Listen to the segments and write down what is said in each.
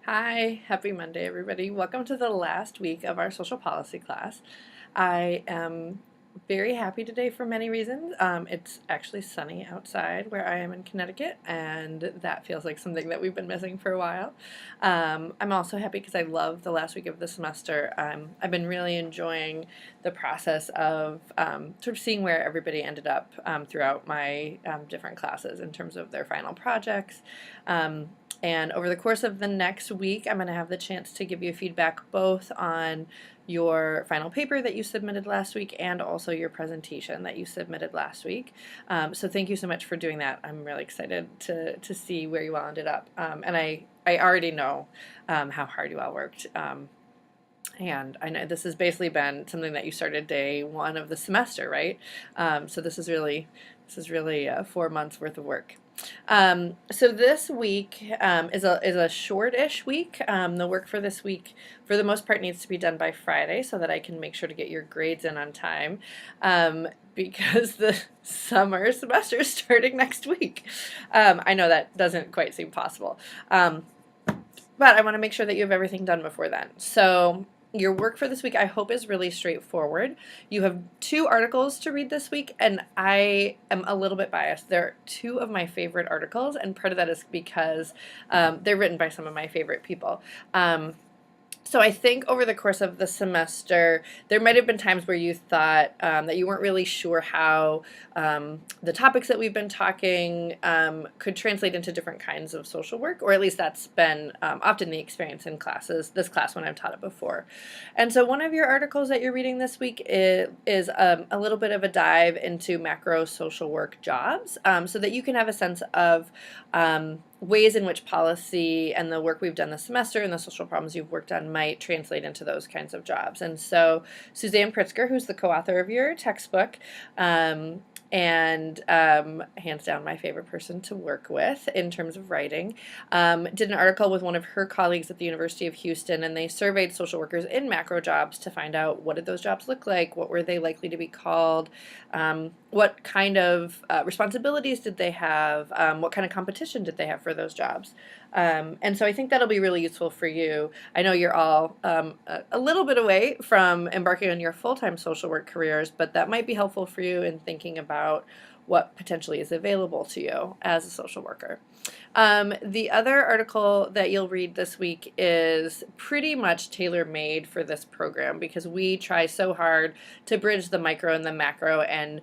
Hi, happy Monday, everybody. Welcome to the last week of our social policy class. I am very happy today for many reasons. It's actually sunny outside where I am in Connecticut, and that feels like something that we've been missing for a while. I'm also happy because I love the last week of the semester. I've been really enjoying the process of sort of seeing where everybody ended up throughout my different classes in terms of their final projects. And over the course of the next week, I'm going to have the chance to give you feedback both on your final paper that you submitted last week and also your presentation that you submitted last week. So thank you so much for doing that. I'm really excited to see where you all ended up. And I already know how hard you all worked. And I know this has basically been something that you started day one of the semester, right? So this is really 4 months worth of work. So this week is a short-ish week. The work for this week, for the most part, needs to be done by Friday so that I can make sure to get your grades in on time. Because the summer semester is starting next week. I know that doesn't quite seem possible. But I want to make sure that you have everything done before then. So your work for this week, I hope, is really straightforward. You have 2 articles to read this week, and I am a little bit biased. They're 2 of my favorite articles, and part of that is because they're written by some of my favorite people. So I think over the course of the semester, there might have been times where you thought that you weren't really sure how the topics that we've been talking could translate into different kinds of social work, or at least that's been often the experience in classes, this class when I've taught it before. And so one of your articles that you're reading this week is a little bit of a dive into macro social work jobs so that you can have a sense of ways in which policy and the work we've done this semester and the social problems you've worked on might translate into those kinds of jobs. And so Suzanne Pritzker, who's the co-author of your textbook, and hands down my favorite person to work with in terms of writing, did an article with one of her colleagues at the University of Houston, and they surveyed social workers in macro jobs to find out what did those jobs look like, what were they likely to be called, what kind of responsibilities did they have, what kind of competition did they have for those jobs. And so I think that'll be really useful for you. I know you're all a little bit away from embarking on your full-time social work careers, but that might be helpful for you in thinking about what potentially is available to you as a social worker. The other article that you'll read this week is pretty much tailor-made for this program because we try so hard to bridge the micro and the macro and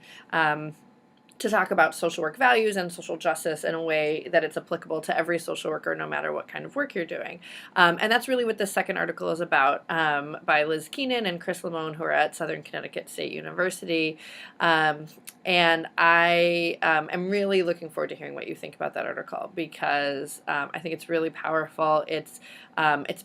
to talk about social work values and social justice in a way that it's applicable to every social worker no matter what kind of work you're doing. And that's really what this second article is about by Liz Keenan and Chris Lamone, who are at Southern Connecticut State University. And I am really looking forward to hearing what you think about that article because I think it's really powerful. It's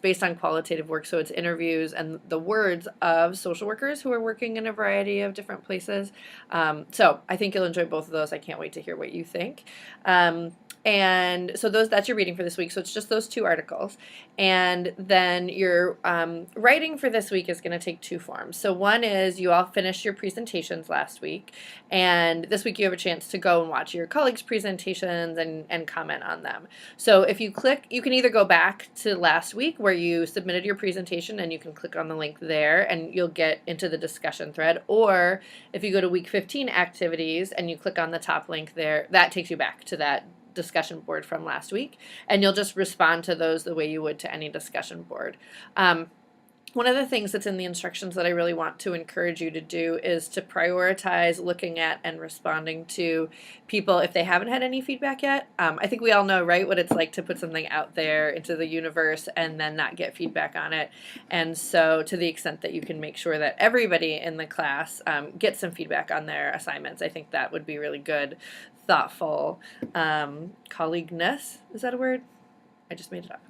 based on qualitative work, so it's interviews and the words of social workers who are working in a variety of different places. So I think you'll enjoy both of those. I can't wait to hear what you think. And so that's your reading for this week. So it's just those 2 articles. And then your writing for this week is going to take 2 forms. So one is you all finished your presentations last week. And this week you have a chance to go and watch your colleagues' presentations and comment on them. So if you click, you can either go back to last week where you submitted your presentation and you can click on the link there and you'll get into the discussion thread. Or if you go to week 15 activities and you click on the top link there, that takes you back to that discussion board from last week, and you'll just respond to those the way you would to any discussion board. One of the things that's in the instructions that I really want to encourage you to do is to prioritize looking at and responding to people if they haven't had any feedback yet. I think we all know, right, what it's like to put something out there into the universe and then not get feedback on it. And so to the extent that you can make sure that everybody in the class gets some feedback on their assignments, I think that would be really good, thoughtful colleagueness. Is that a word? I just made it up.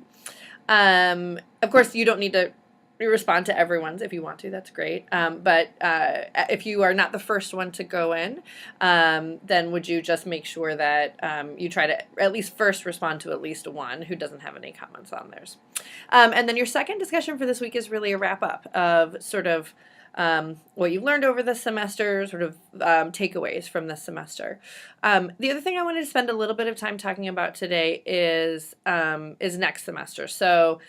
Of course, you don't need to respond to everyone's. If you want to, that's great. But if you are not the first one to go in, then would you just make sure that you try to at least first respond to at least one who doesn't have any comments on theirs. And then your second discussion for this week is really a wrap-up of sort of what you learned over the semester, sort of takeaways from this semester. The other thing I wanted to spend a little bit of time talking about today is next semester. So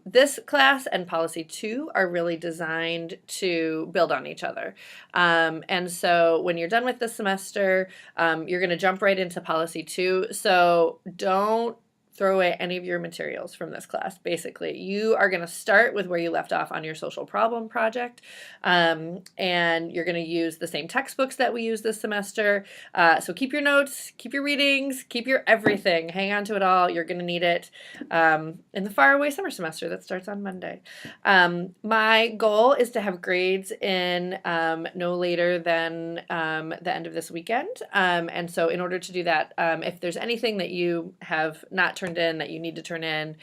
this class and Policy 2 are really designed to build on each other. And so when you're done with this semester, you're going to jump right into Policy 2. So don't throw away any of your materials from this class. Basically, you are going to start with where you left off on your social problem project, and you're going to use the same textbooks that we use this semester. So keep your notes, keep your readings, keep your everything. Hang on to it all. You're going to need it in the faraway summer semester that starts on Monday. My goal is to have grades in no later than the end of this weekend. And so in order to do that, if there's anything that you have not turned in that you need to turn in,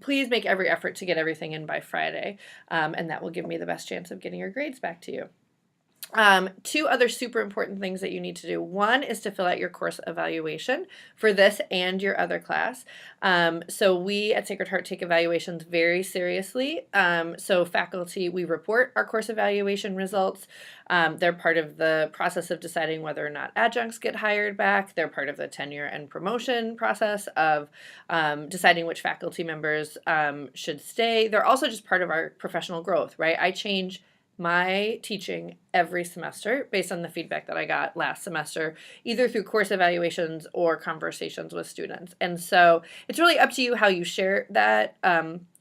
please make every effort to get everything in by Friday, and that will give me the best chance of getting your grades back to you. Two other super important things that you need to do. One is to fill out your course evaluation for this and your other class. So we at Sacred Heart take evaluations very seriously. So faculty, we report our course evaluation results. They're part of the process of deciding whether or not adjuncts get hired back. They're part of the tenure and promotion process of deciding which faculty members should stay. They're also just part of our professional growth, right? I change my teaching every semester based on the feedback that I got last semester, either through course evaluations or conversations with students. And so it's really up to you how you share that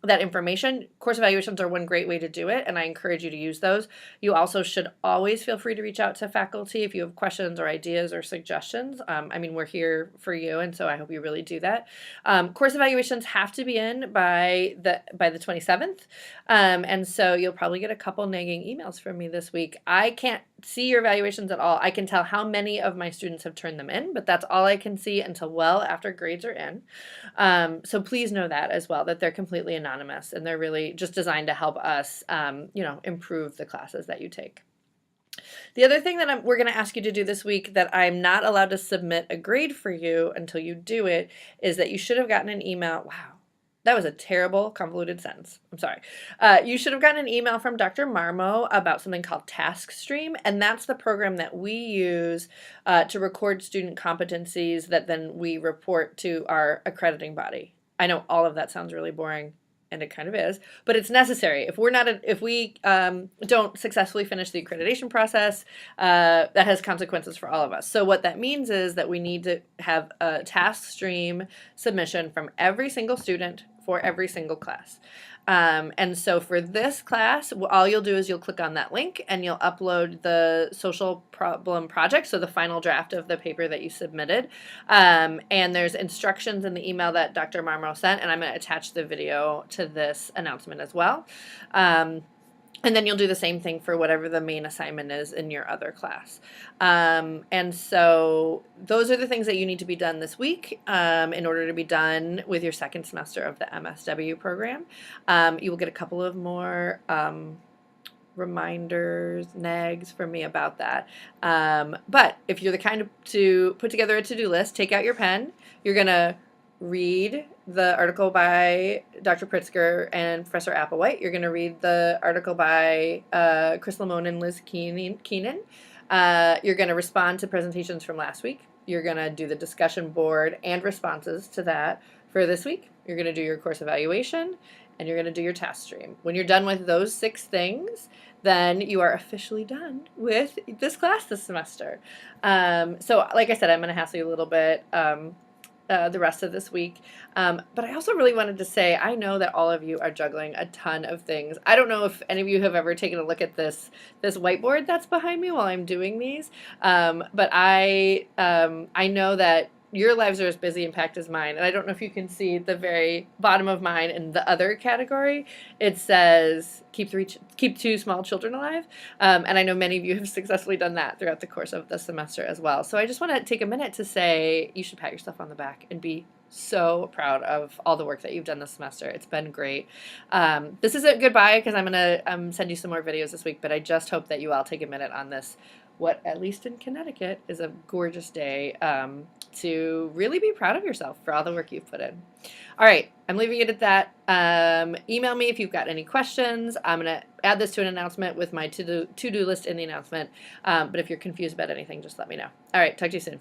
that information. Course evaluations are one great way to do it, and I encourage you to use those. You also should always feel free to reach out to faculty if you have questions or ideas or suggestions. I mean, we're here for you, and so I hope you really do that. Course evaluations have to be in by the 27th, and so you'll probably get a couple nagging emails from me this week. I can't see your evaluations at all. I can tell how many of my students have turned them in, but that's all I can see until well after grades are in. So please know that as well, that they're completely anonymous and they're really just designed to help us, improve the classes that you take. The other thing that we're going to ask you to do this week that I'm not allowed to submit a grade for you until you do it is that you should have gotten an email. Wow. That was a terrible, convoluted sentence. I'm sorry. You should have gotten an email from Dr. Marmo about something called TaskStream, and that's the program that we use to record student competencies that then we report to our accrediting body. I know all of that sounds really boring, and it kind of is, but it's necessary. If we don't successfully finish the accreditation process, that has consequences for all of us. So what that means is that we need to have a TaskStream submission from every single student for every single class. And so for this class, all you'll do is you'll click on that link and you'll upload the social problem project, so the final draft of the paper that you submitted. And there's instructions in the email that Dr. Marmo sent, and I'm going to attach the video to this announcement as well. And then you'll do the same thing for whatever the main assignment is in your other class. And so those are the things that you need to be done this week in order to be done with your second semester of the MSW program. You will get a couple of more reminders, nags from me about that. But if you're the kind to put together a to-do list, take out your pen. You're going to read the article by Dr. Pritzker and Professor Applewhite. You're going to read the article by Chris Lamone and Liz Keenan. You're going to respond to presentations from last week. You're going to do the discussion board and responses to that for this week. You're going to do your course evaluation, and you're going to do your task stream. When you're done with those 6 things, then you are officially done with this class this semester. So like I said, I'm going to hassle you a little bit the rest of this week. But I also really wanted to say, I know that all of you are juggling a ton of things. I don't know if any of you have ever taken a look at this whiteboard that's behind me while I'm doing these. But I know that your lives are as busy and packed as mine. And I don't know if you can see the very bottom of mine in the other category. It says keep 2 small children alive. And I know many of you have successfully done that throughout the course of the semester as well. So I just want to take a minute to say you should pat yourself on the back and be so proud of all the work that you've done this semester. It's been great. This isn't goodbye because I'm going to send you some more videos this week, but I just hope that you all take a minute on this, what, at least in Connecticut, is a gorgeous day to really be proud of yourself for all the work you've put in. All right, I'm leaving it at that. Email me if you've got any questions. I'm going to add this to an announcement with my to-do list in the announcement. But if you're confused about anything, just let me know. All right, talk to you soon.